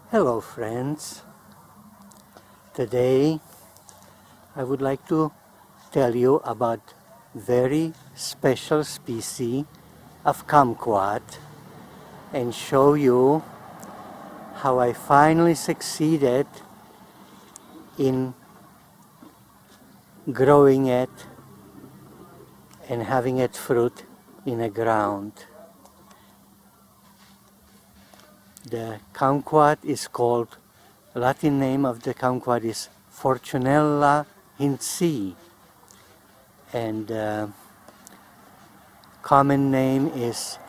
Hello friends, today I would like to tell you about very special species of kumquat and show you how I finally succeeded in growing it and having it fruit in the ground. The kumquat is called, Latin name of the kumquat is Fortunella Hindsii, and common name is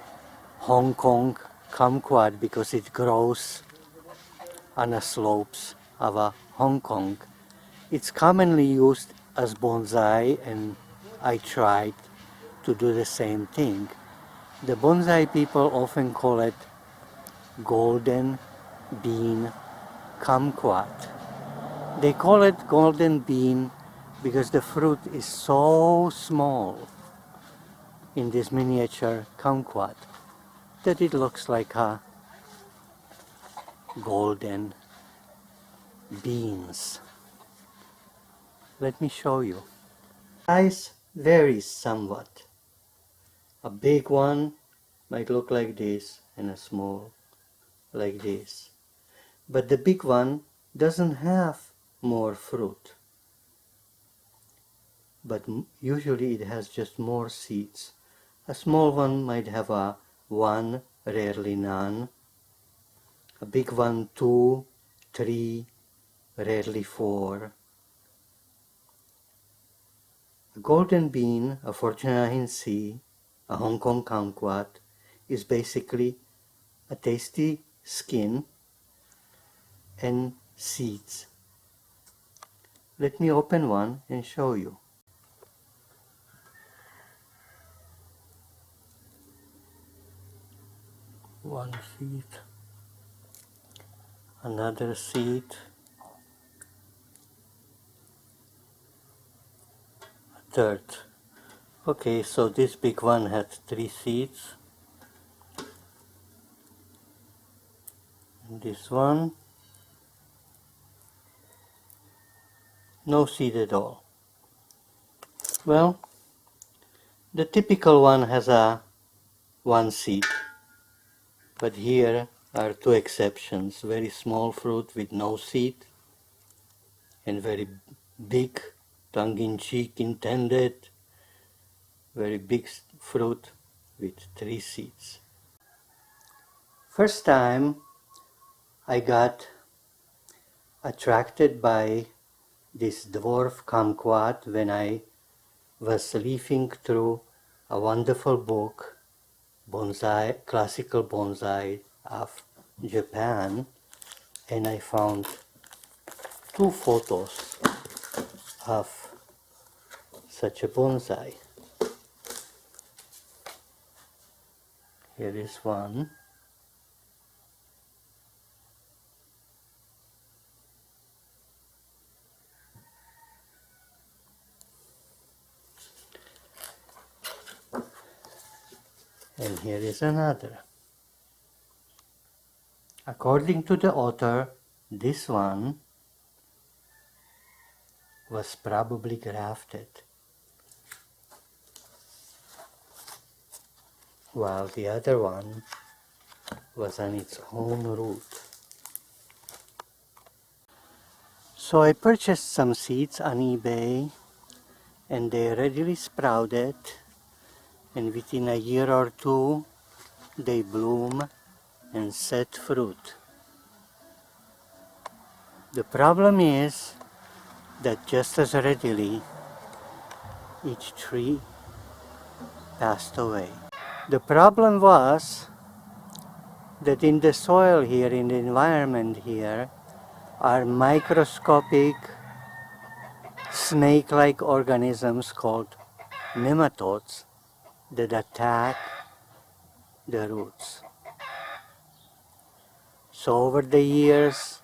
Hong Kong kumquat because it grows on the slopes of Hong Kong. It's commonly used as bonsai, and I tried to do the same thing. The bonsai people often call it golden bean kumquat. They call it golden bean because the fruit is so small in this miniature kumquat that it looks like a golden beans. Let me show you. Size varies somewhat. A big one might look like this and a small like this. But the big one doesn't have more fruit. But usually it has just more seeds. A small one might have one, rarely none. A big one, 2, 3, rarely 4. A golden bean, a Fortunella Hindsii, a Hong Kong kumquat, is basically a tasty skin and seeds. Let me open one and show you. One seed, another seed, a third. Okay, so this big one had 3 seeds. And this one, no seed at all. Well, the typical one has one seed. But here are 2 exceptions. Very small fruit with no seed, and very big, tongue-in-cheek intended, very big fruit with 3 seeds. First time I got attracted by this dwarf kumquat when I was leafing through a wonderful book, Bonsai, Classical Bonsai of Japan, and I found 2 photos of such a bonsai. Here is one. And here is another. According to the author, this one was probably grafted, while the other one was on its own root. So I purchased some seeds on eBay, and they readily sprouted, and within a year or 2 they bloom and set fruit. The problem is that just as readily each tree passed away. The problem was that in the soil here, in the environment here, are microscopic snake-like organisms called nematodes that attack the roots. So over the years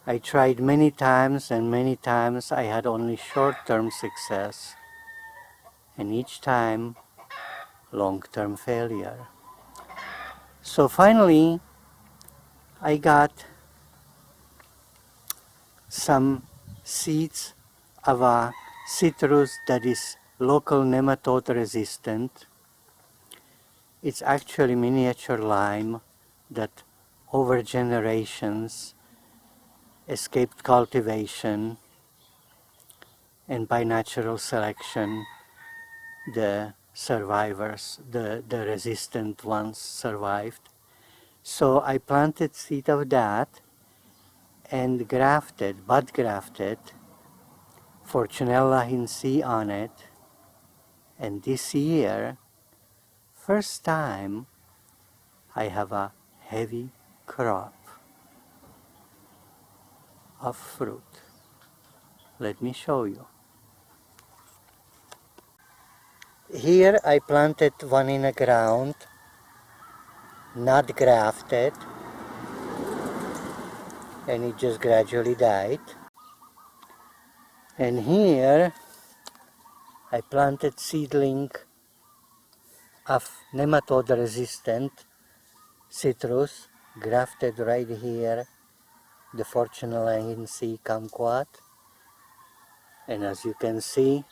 I tried many times, and many times I had only short-term success, and each time long-term failure. So finally I got some seeds of a citrus that is local nematode resistant. It's actually miniature lime that over generations escaped cultivation, and by natural selection the survivors, the resistant ones survived. So I planted seed of that and bud grafted Fortunella Hindsii on it, and this year, first time, I have a heavy crop of fruit. Let me show you. Here I planted one in the ground, not grafted, and it just gradually died. And here I planted seedling of nematode resistant citrus, grafted right here, the Fortunella Hindsii Kumquat, and as you can see,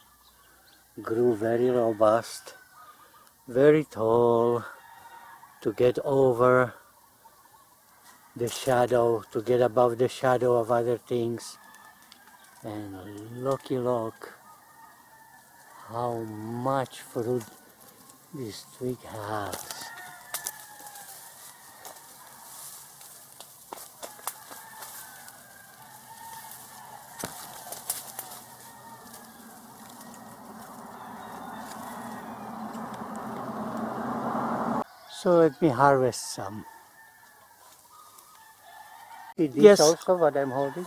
grew very robust, very tall, to get over the shadow, to get above the shadow of other things. And look how much fruit this twig has. So let me harvest some. See this Yes. also what I'm holding?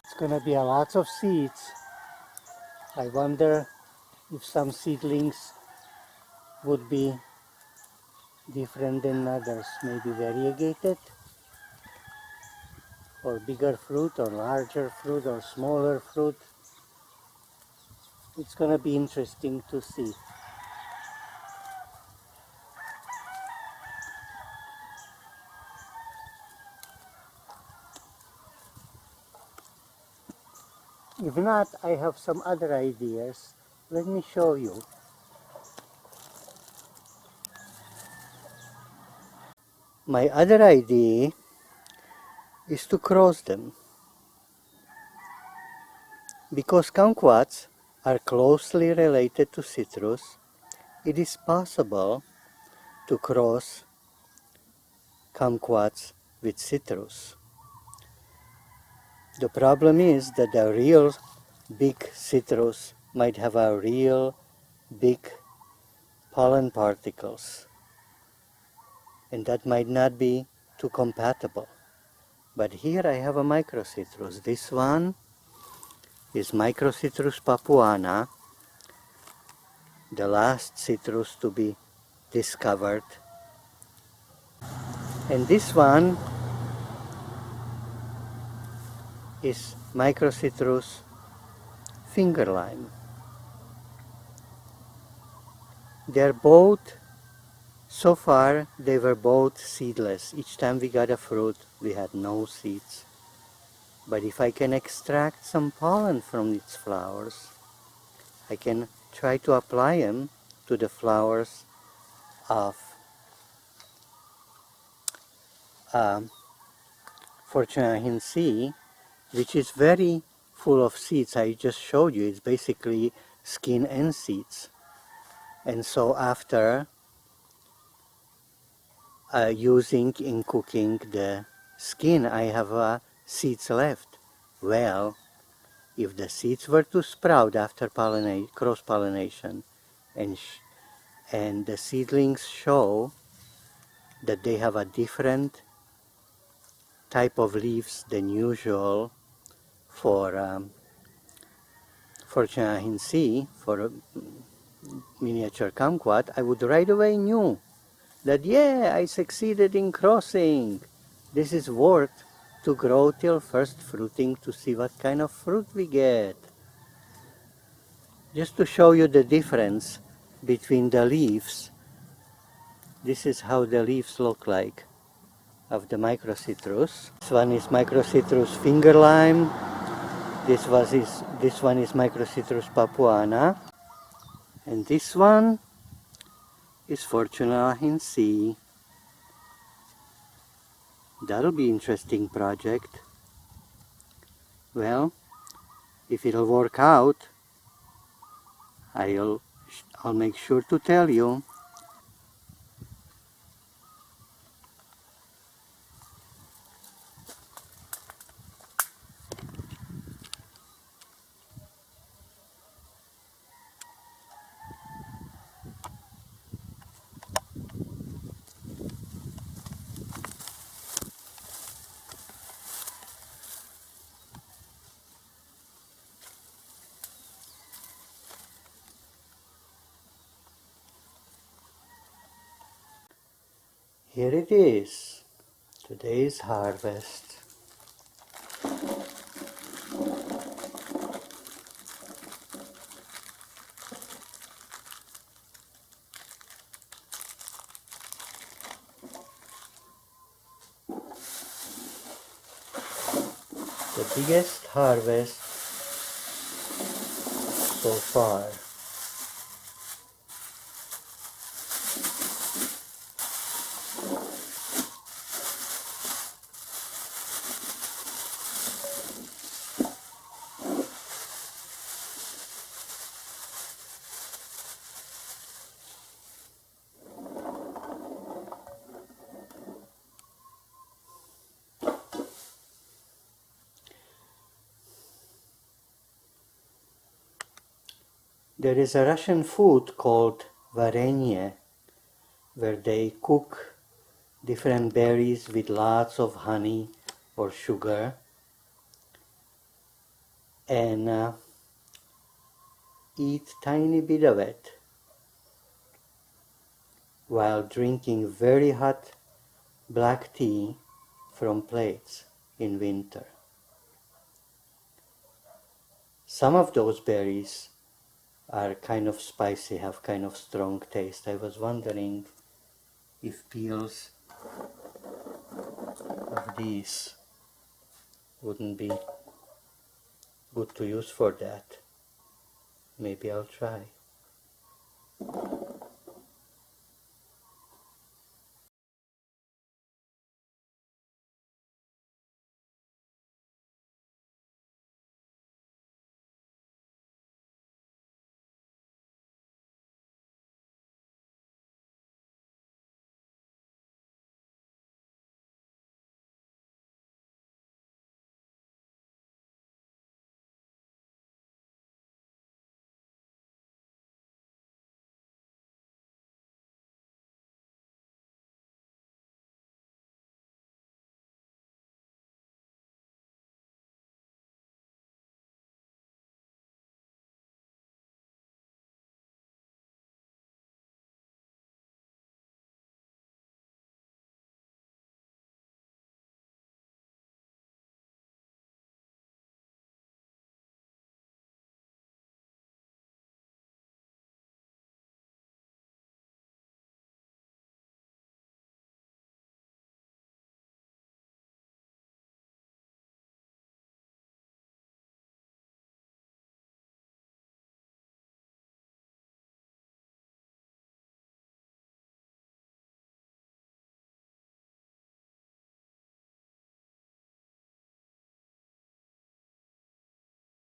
It's gonna be a lot of seeds. I wonder if some seedlings would be different than others, maybe variegated, or bigger fruit, or larger fruit, or smaller fruit. It's gonna be interesting to see. If not, I have some other ideas. Let me show you. My other idea is to cross them. Because kumquats are closely related to citrus, it is possible to cross kumquats with citrus. The problem is that the real big citrus might have a real big pollen particles, and that might not be too compatible. But here I have a microcitrus. This one is Microcitrus papuana, the last citrus to be discovered. And this one is Microcitrus finger lime. They're both, so far, they were both seedless. Each time we got a fruit, we had no seeds. But if I can extract some pollen from its flowers, I can try to apply them to the flowers of Fortunella Hindsii, which is very full of seeds. I just showed you, it's basically skin and seeds. And so after using in cooking the skin, I have seeds left. Well, if the seeds were to sprout after cross-pollination and the seedlings show that they have a different type of leaves than usual for Fortunella Hindsii, for miniature kumquat, I would right away knew that, yeah, I succeeded in crossing. This is worth to grow till first fruiting to see what kind of fruit we get. Just to show you the difference between the leaves, this is how the leaves look like of the microcitrus. This one is microcitrus finger lime. This one is microcitrus papuana. And this one is Fortunella Hindsii. That'll be interesting project. Well, if it'll work out, I'll make sure to tell you. Here it is, today's harvest. The biggest harvest so far. There is a Russian food called varenye, where they cook different berries with lots of honey or sugar and eat tiny bit of it while drinking very hot black tea from plates in winter. Some of those berries are kind of spicy, have kind of strong taste. I was wondering if peels of these wouldn't be good to use for that. Maybe I'll try.